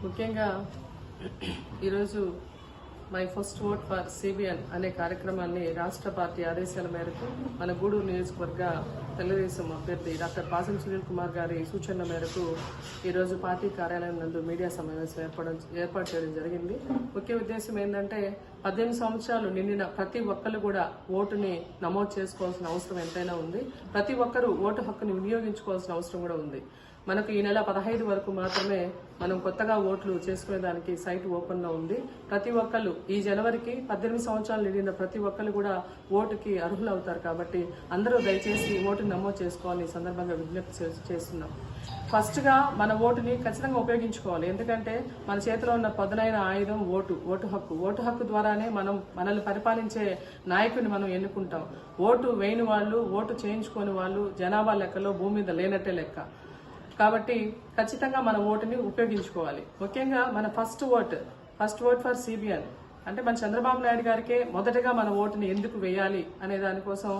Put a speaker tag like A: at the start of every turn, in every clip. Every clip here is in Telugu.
A: ముఖ్యంగా ఈరోజు my first vote for CBN అనే కార్యక్రమాన్ని రాష్ట్ర పార్టీ ఆదేశాల మేరకు మన గూడూరు నియోజకవర్గ తెలుగుదేశం అభ్యర్థి డాక్టర్ పాసం సునీల్ కుమార్ గారి సూచనల మేరకు ఈరోజు పార్టీ కార్యాలయం నందు మీడియా సమావేశం ఏర్పాటు చేయడం జరిగింది. ముఖ్య ఉద్దేశం ఏంటంటే 18 సంవత్సరాలు నిండిన ప్రతి ఒక్కరు కూడా ఓటుని నమోదు చేసుకోవాల్సిన అవసరం ఎంతైనా ఉంది. ప్రతి ఒక్కరూ ఓటు హక్కుని వినియోగించుకోవాల్సిన అవసరం కూడా ఉంది. మనకు ఈ నెల 15 వరకు మాత్రమే మనం కొత్తగా ఓట్లు చేసుకునేదానికి సైట్ ఓపెన్ లో ఉంది. ప్రతి ఒక్కరు ఈ జనవరికి 18 సంవత్సరాలు నిండిన ప్రతి ఒక్కరు కూడా ఓటుకి అర్హులు అవుతారు. కాబట్టి అందరూ దయచేసి ఓటుని నమోదు చేసుకోవాలని ఈ సందర్భంగా విజ్ఞప్తి చేస్తున్నాం. ఫస్ట్ గా మన ఓటుని ఖచ్చితంగా ఉపయోగించుకోవాలి. ఎందుకంటే మన చేతిలో ఉన్న పదునైన ఆయుధం ఓటు హక్కు. ఓటు హక్కు ద్వారానే మనల్ని పరిపాలించే నాయకుడిని మనం ఎన్నుకుంటాం. ఓటు వేయని వాళ్ళు, ఓటు చేయించుకోని వాళ్ళు జనాభా లెక్కలో భూమి మీద లేనట్టే లెక్క. కాబట్టి ఖచ్చితంగా మన ఓటుని ఉపయోగించుకోవాలి. ముఖ్యంగా మన ఫస్ట్ ఓట్ ఫర్ సిబిఎన్ అంటే మన చంద్రబాబు నాయుడు గారికే మొదటగా మన ఓటుని ఎందుకు వేయాలి అనే దానికోసం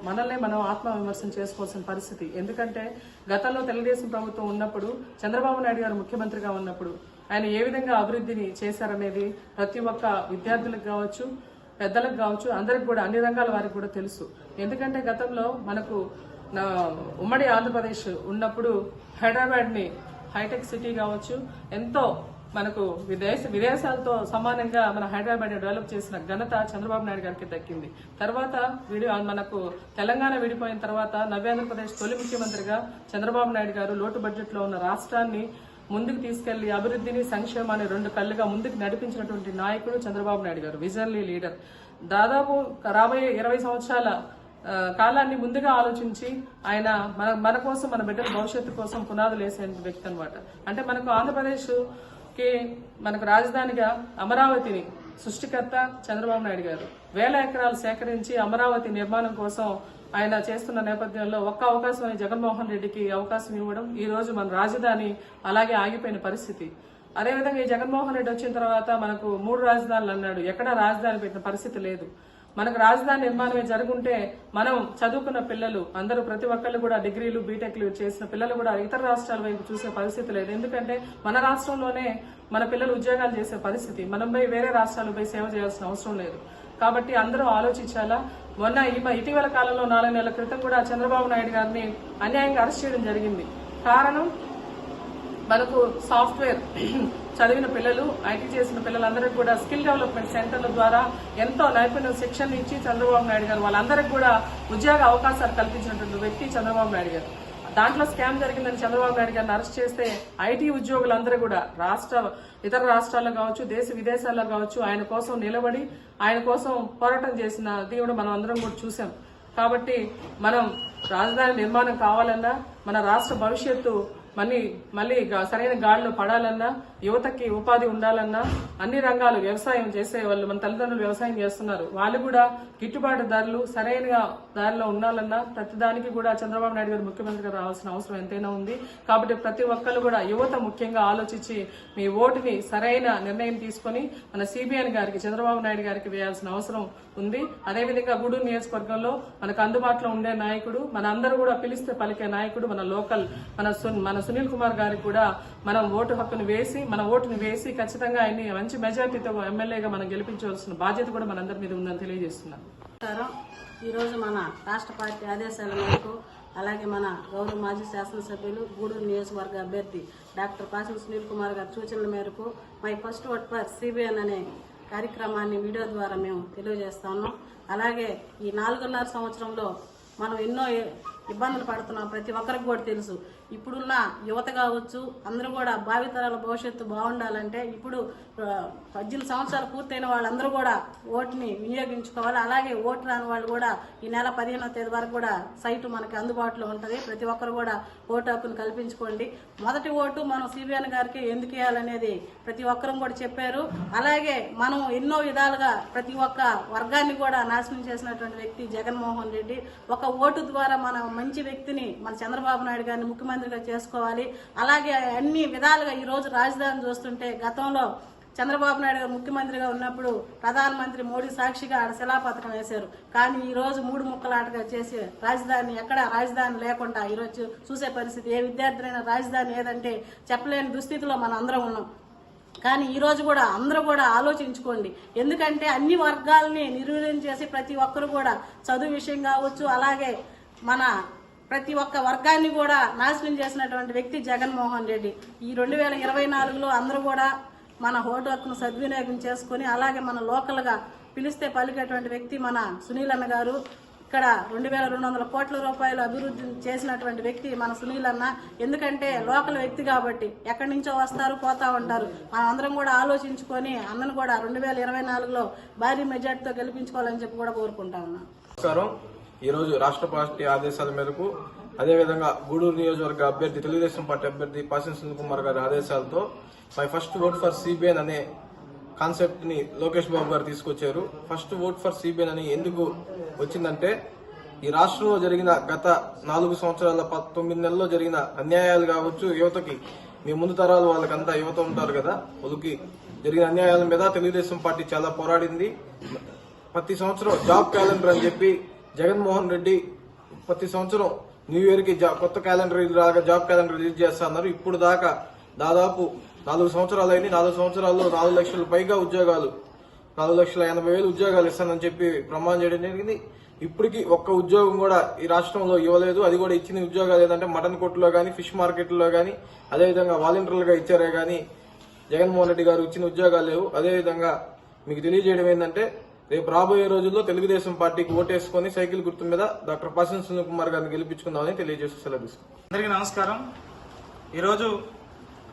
A: మనల్ని మనం ఆత్మవిమర్శన చేసుకోవాల్సిన పరిస్థితి. ఎందుకంటే గతంలో తెలుగుదేశం ప్రభుత్వం ఉన్నప్పుడు, చంద్రబాబు నాయుడు గారు ముఖ్యమంత్రిగా ఉన్నప్పుడు ఆయన ఏ విధంగా అభివృద్ధిని చేశారనేది ప్రతి ఒక్క విద్యార్థులకు కావచ్చు, పెద్దలకు కావచ్చు, అందరికి కూడా అన్ని రంగాల వారికి కూడా తెలుసు. ఎందుకంటే గతంలో మనకు ఉమ్మడి ఆంధ్రప్రదేశ్ ఉన్నప్పుడు హైదరాబాద్ ని హైటెక్ సిటీ కావచ్చు, ఎంతో మనకు విదేశాలతో సమానంగా మన హైదరాబాద్ డెవలప్ చేసిన ఘనత చంద్రబాబు నాయుడు గారికి దక్కింది. తర్వాత మనకు తెలంగాణ విడిపోయిన తర్వాత నవ్యాంధ్రప్రదేశ్ తొలి ముఖ్యమంత్రిగా చంద్రబాబు నాయుడు గారు లోటు బడ్జెట్ లో ఉన్న రాష్ట్రాన్ని ముందుకు తీసుకెళ్లి అభివృద్ధిని, సంక్షేమాన్ని 2 కళ్ళుగా ముందుకు నడిపించినటువంటి నాయకుడు చంద్రబాబు నాయుడు గారు, విజనరీ లీడర్. దాదాపు రాబోయే 20 సంవత్సరాల కాలాన్ని ముందుగా ఆలోచించి ఆయన మన కోసం, మన బిడ్డల భవిష్యత్తు కోసం పునాదులు వేసే వ్యక్తి అనమాట. అంటే మనకు ఆంధ్రప్రదేశ్ కి మనకు రాజధానిగా అమరావతిని సృష్టికర్త చంద్రబాబు నాయుడు గారు. 1000 ఎకరాలు సేకరించి అమరావతి నిర్మాణం కోసం ఆయన చేస్తున్న నేపథ్యంలో ఒక్క అవకాశం జగన్మోహన్ రెడ్డికి అవకాశం ఇవ్వడం, ఈ రోజు మన రాజధాని అలాగే ఆగిపోయిన పరిస్థితి. అదేవిధంగా ఈ జగన్మోహన్ రెడ్డి వచ్చిన తర్వాత మనకు 3 రాజధానులు అన్నాడు. ఎక్కడా రాజధాని పెట్టిన పరిస్థితి లేదు. మనకు రాజధాని నిర్మాణమే జరుగుంటే మనం చదువుకున్న పిల్లలు అందరూ ప్రతి ఒక్కళ్ళు కూడా డిగ్రీలు, బీటెక్లు చేసిన పిల్లలు కూడా ఇతర రాష్ట్రాల వైపు చూసే పరిస్థితి లేదు. ఎందుకంటే మన రాష్ట్రంలోనే మన పిల్లలు ఉద్యోగాలు చేసే పరిస్థితి. మనం పోయి వేరే రాష్ట్రాలు పోయి సేవ చేయాల్సిన అవసరం లేదు. కాబట్టి అందరూ ఆలోచించాలా. ఇటీవల కాలంలో 4 నెలల క్రితం కూడా చంద్రబాబు నాయుడు గారిని అన్యాయంగా అరెస్ట్ చేయడం జరిగింది. కారణం మనకు సాఫ్ట్వేర్ చదివిన పిల్లలు, ఐటీ చేసిన పిల్లలందరికీ కూడా స్కిల్ డెవలప్మెంట్ సెంటర్ల ద్వారా ఎంతో నైపుణ్య శిక్షణ ఇచ్చి చంద్రబాబు నాయుడు గారు వాళ్ళందరికీ కూడా ఉద్యోగ అవకాశాలు కల్పించినటువంటి వ్యక్తి చంద్రబాబు నాయుడు గారు. దాంట్లో స్కామ్ జరిగిందని చంద్రబాబు నాయుడు గారిని అరెస్ట్ చేస్తే ఐటీ ఉద్యోగులందరూ కూడా ఇతర రాష్ట్రాల్లో కావచ్చు, దేశ విదేశాల్లో కావచ్చు ఆయన కోసం నిలబడి ఆయన కోసం పోరాటం చేసిన దేవుడు మనం అందరం కూడా చూసాం. కాబట్టి మనం రాజధాని నిర్మాణం కావాలన్నా, మన రాష్ట్ర భవిష్యత్తు మళ్ళీ సరైన గాడిలో పడాలన్నా, యువతకి ఉపాధి ఉండాలన్నా, అన్ని రంగాలు వ్యవసాయం చేసే వాళ్ళు, మన తల్లిదండ్రులు వ్యవసాయం చేస్తున్నారు, వాళ్ళు కూడా గిట్టుబాటు ధరలు సరైన దారిలో ఉండాలన్నా ప్రతిదానికి కూడా చంద్రబాబు నాయుడు గారు ముఖ్యమంత్రిగా రావాల్సిన అవసరం ఎంతైనా ఉంది. కాబట్టి ప్రతి ఒక్కరు కూడా యువత ముఖ్యంగా ఆలోచించి మీ ఓటుని సరైన నిర్ణయం తీసుకుని మన సిబిఎన్ గారికి, చంద్రబాబు నాయుడు గారికి వేయాల్సిన అవసరం ఉంది. అదేవిధంగా గూడూరు నియోజకవర్గంలో మనకు అందుబాటులో ఉండే నాయకుడు, మన అందరూ కూడా పిలిస్తే పలికే నాయకుడు, మన లోకల్ మన సునీల్ కుమార్ గారికి కూడా మనం మన ఓటుని వేసి ఖచ్చితంగా ఆయన్ని మంచి మెజార్టీతో ఎమ్మెల్యేగా మనం గెలిపించవలసిన బాధ్యత కూడా మనందరి మీద ఉందని తెలియజేస్తున్నాను.
B: ఈ రోజు మన రాష్ట్ర పార్టీ ఆదేశాల మేరకు, అలాగే మన గౌరవ మాజీ శాసనసభ్యులు గూడూరు నియోజకవర్గ అభ్యర్థి డాక్టర్ పాసం సునీల్ కుమార్ గారి సూచనల మేరకు my first vote for CBN అనే కార్యక్రమాన్ని వీడియో ద్వారా మేము తెలియజేస్తాము. అలాగే ఈ 4.5 సంవత్సరంలో మనం ఎన్నో ఇబ్బందులు పడుతున్నాం, ప్రతి ఒక్కరికి కూడా తెలుసు. ఇప్పుడున్న యువత కావచ్చు, అందరూ కూడా భావితరాల భవిష్యత్తు బాగుండాలంటే ఇప్పుడు 18 సంవత్సరాలు పూర్తయిన వాళ్ళందరూ కూడా ఓటుని వినియోగించుకోవాలి. అలాగే ఓటు రాని వాళ్ళు కూడా ఈ నెల 15వ తేదీ వరకు కూడా సైటు మనకి అందుబాటులో ఉంటుంది. ప్రతి ఒక్కరు కూడా ఓటు హక్కును కల్పించుకోండి. మొదటి ఓటు మనం సిబిఎన్ గారికి ఎందుకు వేయాలనేది ప్రతి ఒక్కరు కూడా చెప్పారు. అలాగే మనం ఎన్నో విధాలుగా ప్రతి ఒక్క వర్గాన్ని కూడా నాశనం చేసినటువంటి వ్యక్తి జగన్మోహన్ రెడ్డి. ఒక ఓటు ద్వారా మన మంచి వ్యక్తిని మన చంద్రబాబు నాయుడు గారిని ముఖ్యమంత్రిగా చేసుకోవాలి. అలాగే అన్ని విధాలుగా ఈరోజు రాజధాని చూస్తుంటే గతంలో చంద్రబాబు నాయుడు గారు ముఖ్యమంత్రిగా ఉన్నప్పుడు ప్రధానమంత్రి మోడీ సాక్షిగా ఆడ శిలాపథకం వేశారు. కానీ ఈరోజు 3 ముక్కలాటగా చేసి రాజధాని ఎక్కడ రాజధాని లేకుండా ఈరోజు చూసే పరిస్థితి. ఏ విద్యార్థులైనా రాజధాని ఏదంటే చెప్పలేని దుస్థితిలో మనం అందరం ఉన్నాం. కానీ ఈరోజు కూడా అందరూ కూడా ఆలోచించుకోండి. ఎందుకంటే అన్ని వర్గాలని నిర్వీర్యం చేసి ప్రతి ఒక్కరు కూడా చదువు విషయం కావచ్చు, అలాగే మన ప్రతి ఒక్క వర్గాన్ని కూడా నాశనం చేసినటువంటి వ్యక్తి జగన్మోహన్ రెడ్డి. ఈ 2024లో అందరూ కూడా మన ఓటు హక్కును సద్వినియోగం చేసుకుని అలాగే మన లోకల్గా పిలిస్తే పలికేటువంటి వ్యక్తి మన సునీల్ అన్న గారు. ఇక్కడ 2200 కోట్ల రూపాయలు అభివృద్ధి చేసినటువంటి వ్యక్తి మన సునీల్ అన్న. ఎందుకంటే లోకల్ వ్యక్తి కాబట్టి ఎక్కడి నుంచో వస్తారు పోతా ఉంటారు. మనం అందరం కూడా ఆలోచించుకొని అన్నను కూడా 2024లో భారీ మెజార్టీతో గెలిపించుకోవాలని చెప్పి కూడా కోరుకుంటా ఉన్నాం.
C: నమస్కారం. ఈరోజు రాష్ట్ర పార్టీ ఆదేశాల మేరకు అదేవిధంగా గూడూరు నియోజకవర్గ అభ్యర్థి తెలుగుదేశం పార్టీ అభ్యర్థి పాసం సునీల్ కుమార్ గారి ఆదేశాలతో my first vote for CBN అనే కాన్సెప్ట్ ని లోకేష్ బాబు గారు తీసుకొచ్చారు. ఫస్ట్ ఓట్ ఫర్ సిబిఎన్ అని ఎందుకు వచ్చిందంటే ఈ రాష్ట్రంలో జరిగిన గత 4 సంవత్సరాల 9 నెలల్లో జరిగిన అన్యాయాలు కావచ్చు, యువతకి మీ ముందు తరాలు వాళ్ళకంతా యువత ఉంటారు కదా, వాళ్ళకి జరిగిన అన్యాయాల మీద తెలుగుదేశం పార్టీ చాలా పోరాడింది. ప్రతి సంవత్సరం జాబ్ క్యాలెండర్ అని చెప్పి జగన్మోహన్ రెడ్డి ప్రతి సంవత్సరం న్యూ ఇయర్ కి కొత్త క్యాలెండర్ రాగా జాబ్ క్యాలెండర్ రిలీజ్ చేస్తున్నారు. ఇప్పుడు దాకా దాదాపు 4 సంవత్సరాలు అయింది. 4 సంవత్సరాల్లో 4 లక్షల పైగా ఉద్యోగాలు, 4,80,000 ఉద్యోగాలు ఇస్తానని చెప్పి ప్రమాణం చేయడం జరిగింది. ఇప్పటికీ ఒక్క ఉద్యోగం కూడా ఈ రాష్ట్రంలో ఇవ్వలేదు. అది కూడా ఇచ్చిన ఉద్యోగాలు ఏదంటే మటన్ కొట్టులో గానీ, ఫిష్ మార్కెట్లో గానీ, అదేవిధంగా వాలంటీర్లుగా ఇచ్చారే గానీ జగన్మోహన్ రెడ్డి గారు ఇచ్చిన ఉద్యోగాలు లేవు. అదేవిధంగా మీకు తెలియజేయడం ఏంటంటే రేపు రాబోయే రోజుల్లో తెలుగుదేశం పార్టీకి ఓటేసుకుని సైకిల్ గుర్తు మీద డాక్టర్ పాసం సునీల్ కుమార్ గారిని గెలిపించుకుందామని తెలియజేస్తూ సెలవు తీసుకుంటాం.
D: అందరికీ నమస్కారం. ఈరోజు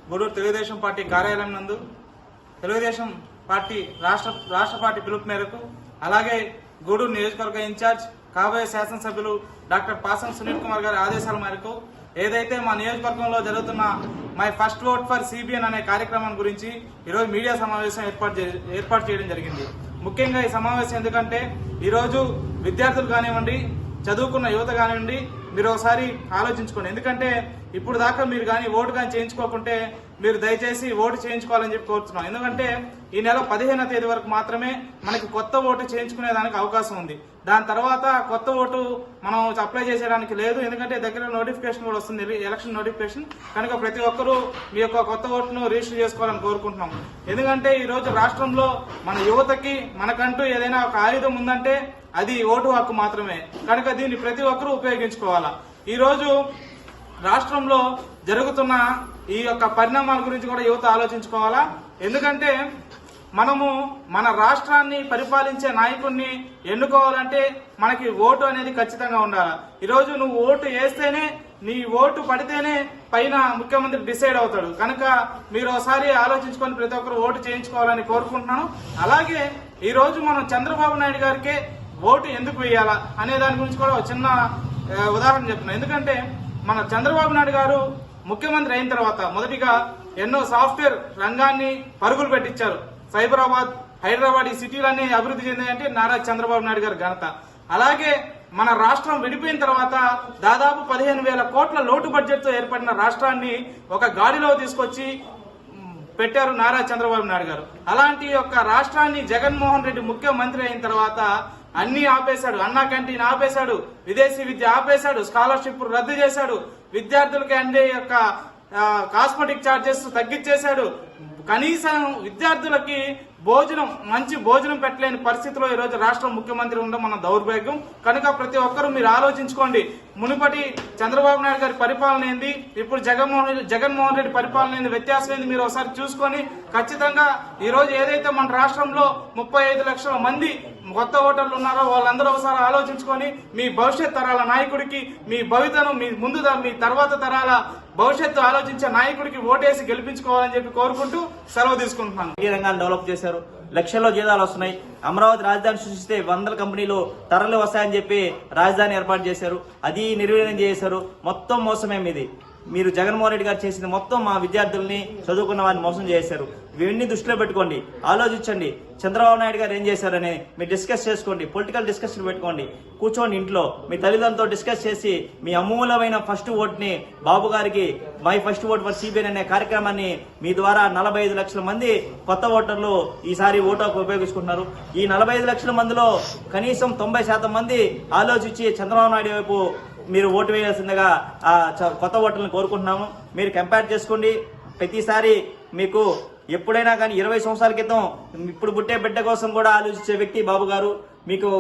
D: గూడూరు తెలుగుదేశం పార్టీ కార్యాలయం నందు తెలుగుదేశం పార్టీ రాష్ట్ర పార్టీ పిలుపు మేరకు అలాగే గూడూరు నియోజకవర్గ ఇన్ఛార్జ్ కాబోయే శాసనసభ్యులు డాక్టర్ పాసం సునీల్ కుమార్ గారి ఆదేశాల మేరకు ఏదైతే మా నియోజకవర్గంలో జరుగుతున్న my first vote for CBN అనే కార్యక్రమం గురించి ఈరోజు మీడియా సమావేశం ఏర్పాటు చేయడం జరిగింది. ముఖ్యంగా ఈ సమావేశం ఎందుకంటే ఈరోజు విద్యార్థులు కానివ్వండి, చదువుకున్న యువత కానివ్వండి, మీరు ఒకసారి ఆలోచించుకోండి. ఎందుకంటే ఇప్పుడు దాకా మీరు కానీ ఓటు కానీ చేయించుకోకుంటే మీరు దయచేసి ఓటు చేయించుకోవాలని చెప్పి కోరుతున్నాం. ఎందుకంటే ఈ నెల 15వ తేదీ వరకు మాత్రమే మనకి కొత్త ఓటు చేయించుకునేదానికి అవకాశం ఉంది. దాని తర్వాత కొత్త ఓటు మనం అప్లై చేసేయడానికి లేదు. ఎందుకంటే దగ్గర నోటిఫికేషన్ కూడా వస్తుంది, ఎలక్షన్ నోటిఫికేషన్. కనుక ప్రతి ఒక్కరూ మీ యొక్క కొత్త ఓటును రిజిస్టర్ చేసుకోవాలని కోరుకుంటున్నాం. ఎందుకంటే ఈ రోజు రాష్ట్రంలో మన యువతకి మనకంటూ ఏదైనా ఒక ఆయుధం ఉందంటే అది ఓటు హక్కు మాత్రమే. కనుక దీన్ని ప్రతి ఒక్కరూ ఉపయోగించుకోవాలా. ఈ రోజు రాష్ట్రంలో జరుగుతున్న ఈ యొక్క పరిణామాల గురించి కూడా యువత ఆలోచించుకోవాలా. ఎందుకంటే మనము మన రాష్ట్రాన్ని పరిపాలించే నాయకుడిని ఎన్నుకోవాలంటే మనకి ఓటు అనేది ఖచ్చితంగా ఉండాలి. ఈరోజు నువ్వు ఓటు వేస్తేనే, నీ ఓటు పడితేనే పైన ముఖ్యమంత్రి డిసైడ్ అవుతాడు. కనుక మీరు ఒకసారి ఆలోచించుకొని ప్రతి ఒక్కరు ఓటు చేయించుకోవాలని కోరుకుంటున్నాను. అలాగే ఈ రోజు మనం చంద్రబాబు నాయుడు గారికి ఓటు ఎందుకు వేయాలా అనే దాని గురించి కూడా ఒక చిన్న ఉదాహరణ చెప్తున్నాను. ఎందుకంటే మన చంద్రబాబు నాయుడు గారు ముఖ్యమంత్రి అయిన తర్వాత మొదటిగా ఎన్నో సాఫ్ట్వేర్ రంగాన్ని పరుగులు పెట్టించారు. సైబరాబాద్, హైదరాబాద్ ఈ సిటీలన్నీ అభివృద్ధి చెందాయంటే నారా చంద్రబాబు నాయుడు గారి ఘనత. అలాగే మన రాష్ట్రం విడిపోయిన తర్వాత దాదాపు 15,000 కోట్ల లోటు బడ్జెట్ తో ఏర్పడిన రాష్ట్రాన్ని ఒక గాడిలో తీసుకొచ్చి పెట్టారు నారా చంద్రబాబు నాయుడు గారు. అలాంటి యొక్క రాష్ట్రాన్ని జగన్మోహన్ రెడ్డి ముఖ్యమంత్రి అయిన తర్వాత అన్ని ఆపేశాడు. అన్నా క్యాంటీన్ ఆపేశాడు, విదేశీ విద్య ఆపేశాడు, స్కాలర్షిప్ రద్దు చేశాడు, విద్యార్థులకి అందే యొక్క కాస్మెటిక్ ఛార్జెస్ తగ్గించేశాడు. కనీసం విద్యార్థులకి మంచి భోజనం పెట్టలేని పరిస్థితిలో ఈ రోజు రాష్ట్ర ముఖ్యమంత్రి ఉండడం మన దౌర్భాగ్యం. కనుక ప్రతి ఒక్కరూ మీరు ఆలోచించుకోండి. మునుపటి చంద్రబాబు నాయుడు గారి పరిపాలన ఏంది, ఇప్పుడు జగన్మోహన్ రెడ్డి పరిపాలన ఏంది, వ్యత్యాసం ఏంది మీరు ఒకసారి చూసుకొని ఖచ్చితంగా ఈ రోజు ఏదైతే మన రాష్ట్రంలో 35 లక్షల మంది కొత్త ఓటర్లు ఉన్నారో వాళ్ళందరూ ఒకసారి ఆలోచించుకొని మీ భవిష్యత్ తరాల నాయకుడికి, మీ భవితను, మీ తర్వాత తరాల భవిష్యత్తు ఆలోచించే నాయకుడికి ఓటేసి గెలిపించుకోవాలని చెప్పి కోరుకుంటూ సెలవు తీసుకుంటున్నాను.
E: ఈ రంగాన్ని డెవలప్ చేశారు, లక్షల్లో జీతాలు వస్తున్నాయి. అమరావతి రాజధాని సృష్టిస్తే 100 కంపెనీలు తరలి వస్తాయని చెప్పి రాజధాని ఏర్పాటు చేశారు, అది నిర్వీర్యం చేశారు. మొత్తం మోసమే ఇది. మీరు జగన్మోహన్ రెడ్డి గారు చేసింది మొత్తం మా విద్యార్థుల్ని, చదువుకున్న వారిని మోసం చేశారు. ఇవన్నీ దృష్టిలో పెట్టుకోండి, ఆలోచించండి. చంద్రబాబు నాయుడు గారు ఏం చేశారని మీరు డిస్కస్ చేసుకోండి, పొలిటికల్ డిస్కషన్ పెట్టుకోండి. కూర్చోండి ఇంట్లో మీ తల్లిదండ్రులతో డిస్కస్ చేసి మీ అమూల్యమైన ఫస్ట్ ఓట్ని బాబు గారికి my first vote for CBN అనే కార్యక్రమాన్ని మీ ద్వారా 45 లక్షల మంది కొత్త ఓటర్లు ఈసారి ఓటు హక్కు ఉపయోగించుకుంటున్నారు. ఈ 45 లక్షల మందిలో కనీసం 90% మంది ఆలోచించి చంద్రబాబు నాయుడు వైపు మీరు ఓటు వేయాల్సిందిగా కొత్త ఓటర్లను కోరుకుంటున్నాము. మీరు కంపేర్ చేసుకోండి. ప్రతిసారి మీకు ఎప్పుడైనా కానీ 20 సంవత్సరాల క్రితం ఇప్పుడు పుట్టే బిడ్డ కోసం కూడా ఆలోచించే వ్యక్తి బాబు గారు. మీకు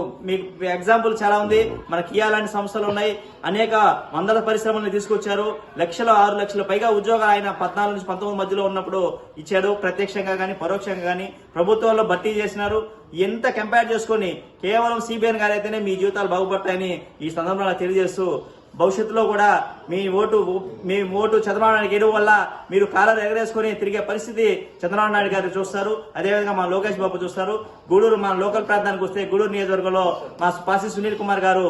E: ఎగ్జాంపుల్ చాలా ఉంది. మన కియా లాంటి సంస్థలు ఉన్నాయి, అనేక వందల పరిశ్రమలను తీసుకొచ్చారు. 6 లక్షల పైగా ఉద్యోగాలు ఆయన 14 నుంచి 19 మధ్యలో ఉన్నప్పుడు ఇచ్చాడు. ప్రత్యక్షంగా కానీ పరోక్షంగా కానీ ప్రభుత్వంలో భర్తీ చేసినారు. ఎంత కంపేర్ చేసుకొని కేవలం సిబిఎన్ గారు అయితేనే మీ జీవితాలు బాగుపడతాయని ఈ సందర్భంగా తెలియజేస్తూ, భవిష్యత్తులో కూడా మీ ఓటు చంద్రబాబు నాయుడు గెలువు వల్ల మీరు కాలర్ ఎగరేసుకుని తిరిగే పరిస్థితి చంద్రబాబు నాయుడు గారు చూస్తారు. అదేవిధంగా మా లోకేష్ బాబు చూస్తారు. గూడూరు మన లోకల్ ప్రాంతానికి వస్తే గూడూరు నియోజకవర్గంలో మా పాసి సునీల్ కుమార్ గారు,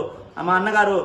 E: మా అన్నగారు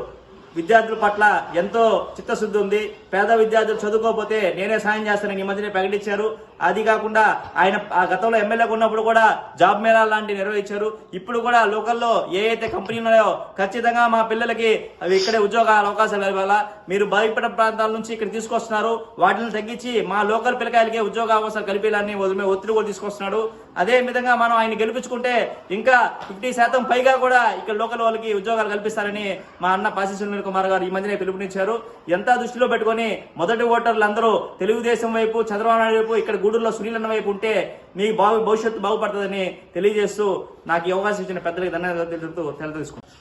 E: విద్యార్థుల పట్ల ఎంతో చిత్తశుద్ధి ఉంది. పేద విద్యార్థులు చదువుకోకపోతే నేనే సాయం చేస్తానని ఈ మధ్యనే ప్రకటించారు. అది కాకుండా ఆయన గతంలో ఎమ్మెల్యేగా ఉన్నప్పుడు కూడా జాబ్ మేళా లాంటివి నిర్వహించారు. ఇప్పుడు కూడా లోకల్లో ఏ అయితే కంపెనీలు ఉన్నాయో ఖచ్చితంగా మా పిల్లలకి అవి ఇక్కడే ఉద్యోగ అవకాశాలు ఇవ్వాలా. మీరు బయట ప్రాంతాల నుంచి ఇక్కడ తీసుకొస్తున్నారు, వాటిని తగ్గించి మా లోకల్ పిల్లకాయలకి ఉద్యోగ అవకాశాలు కల్పించాలని ఒత్తిడి కూడా తీసుకొస్తున్నాడు. అదే విధంగా మనం ఆయన గెలిపించుకుంటే ఇంకా 50% పైగా కూడా ఇక్కడ లోకల్ వాళ్ళకి ఉద్యోగాలు కల్పిస్తారని మా అన్న పాసి సునీల్ కుమార్ గారు ఈ మధ్యనే పిలుపునిచ్చారు. ఎంత దృష్టిలో పెట్టుకుని మొదటి ఓటర్లు అందరూ తెలుగుదేశం వైపు, చంద్రబాబు నాయుడు వైపు, ఇక్కడ గూడూరులో సునీల్ అన్న వైపు ఉంటే మీ భవిష్యత్తు బాగుపడుతుందని తెలియజేస్తూ నాకు ఈ అవకాశం ఇచ్చిన పెద్దలకి ధన్యవాదాలు తెలుపుతూ తీసుకుంటాను.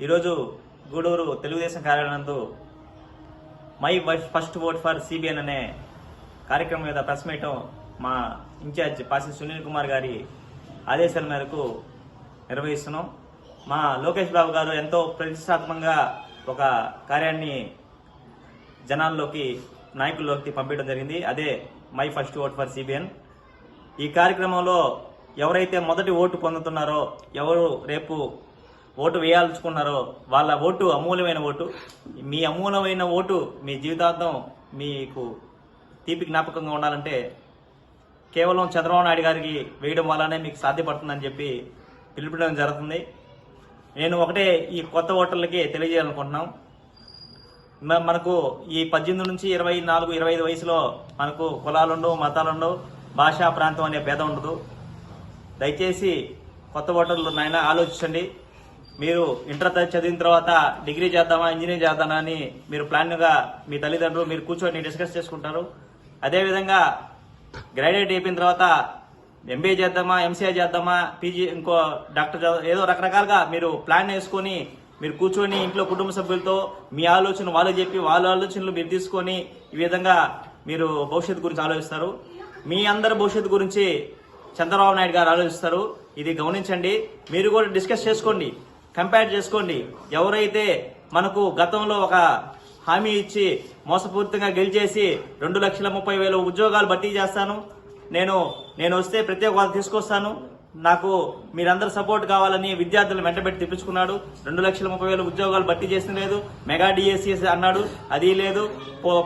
E: ఈరోజు గూడూరు తెలుగుదేశం కార్యాలయం నందు my first vote for CBN అనే కార్యక్రమం మీద ప్రెస్ మీట్ మా ఇన్ఛార్జ్ పాసి సునీల్ కుమార్ గారి ఆదేశాల మేరకు నిర్వహిస్తున్నాం. మా లోకేష్ బాబు గారు ఎంతో ప్రతిష్టాత్మకంగా ఒక కార్యాన్ని జనాల్లోకి, నాయకుల్లోకి పంపించడం జరిగింది. అదే my first vote for CBN. ఈ కార్యక్రమంలో ఎవరైతే మొదటి ఓటు పొందుతున్నారో, ఎవరు రేపు ఓటు వేయాల్చుకున్నారో వాళ్ళ ఓటు అమూల్యమైన ఓటు. మీ అమూల్యమైన ఓటు మీ జీవితాంతం మీకు తీపి జ్ఞాపకంగా ఉండాలంటే కేవలం చంద్రబాబు నాయుడు గారికి వేయడం వల్లనే మీకు సాధ్యపడుతుందని చెప్పి పిలుపుకోవడం జరుగుతుంది. నేను ఒకటే ఈ కొత్త ఓటర్లకి తెలియజేయాలనుకుంటున్నాం. మనకు ఈ 18 నుంచి 24, 25 వయసులో మనకు కులాలుండవు, మతాలుండవు, భాషా ప్రాంతం అనే భేదం ఉండదు. దయచేసి కొత్త ఓటర్లు నాయన ఆలోచించండి. మీరు ఇంటర్ చదివిన తర్వాత డిగ్రీ చేద్దామా, ఇంజనీరింగ్ చేద్దామా అని మీరు ప్లాన్గా మీ తల్లిదండ్రులు మీరు కూర్చొని డిస్కస్ చేసుకుంటారు. అదేవిధంగా గ్రాడ్యుయేట్ అయిపోయిన తర్వాత ఎంబీఏ చేద్దామా, ఎంసీఏ చేద్దామా, పీజీ, ఇంకో డాక్టర్ ఏదో రకరకాలుగా మీరు ప్లాన్ వేసుకొని మీరు కూర్చొని ఇంట్లో కుటుంబ సభ్యులతో మీ ఆలోచన వాళ్ళు చెప్పి వాళ్ళ ఆలోచనలు మీరు తీసుకొని ఈ విధంగా మీరు భవిష్యత్తు గురించి ఆలోచిస్తారు. మీ అందరి భవిష్యత్తు గురించి చంద్రబాబు నాయుడు గారు ఆలోచిస్తారు. ఇది గమనించండి. మీరు కూడా డిస్కస్ చేసుకోండి, కంపేర్ చేసుకోండి. ఎవరైతే మనకు గతంలో ఒక హామీ ఇచ్చి మోసపూరితంగా గెలిచేసి 2,30,000 ఉద్యోగాలు భర్తీ చేస్తాను, నేను వస్తే ప్రత్యేక హోదా తీసుకొస్తాను, నాకు మీరందరూ సపోర్ట్ కావాలని విద్యార్థులను వెంటబెట్టి తెప్పించుకున్నాడు. 2,30,000 ఉద్యోగాలు భర్తీ చేసిన లేదు. మెగా డిఎస్సీ అన్నాడు, అది లేదు.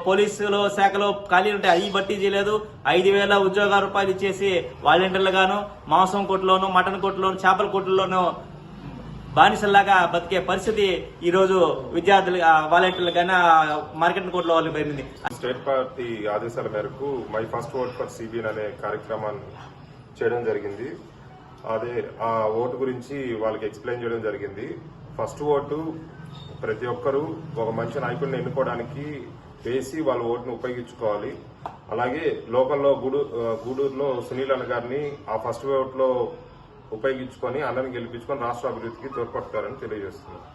E: పోలీసులో శాఖలో ఖాళీ ఉంటే అది భర్తీ చేయలేదు. 5,000 ఉద్యోగాల రూపాయలు ఇచ్చేసి వాలంటీర్లు గాను మాంసం కొట్టులోను, మటన్ కొట్టులోను, చేపల కొట్టుల్లోనూ బానిసల్లాగా బతికే పరిస్థితి ఈ రోజు విద్యార్థులు, వాలంటీర్లు కానీ మార్కెట్ కోర్టులో వాళ్ళకి పోయింది.
F: స్టేట్ పార్టీ ఆదేశాల మేరకు my first vote for CBN అనే కార్యక్రమాన్ని చేయడం జరిగింది. అదే ఆ ఓటు గురించి వాళ్ళకి ఎక్స్ప్లెయిన్ చేయడం జరిగింది. ఫస్ట్ ఓటు ప్రతి ఒక్కరూ ఒక మంచి నాయకుడిని ఎన్నుకోవడానికి వేసి వాళ్ళ ఓటును ఉపయోగించుకోవాలి. అలాగే లోకల్లో గూడూరులో సునీల్ అన్న గారిని ఆ ఫస్ట్ ఓట్లో ఉపయోగించుకొని అందరిని గెలిపించుకొని రాష్ట్ర అభివృద్ధికి తోడ్పడతారని తెలియజేస్తున్నారు.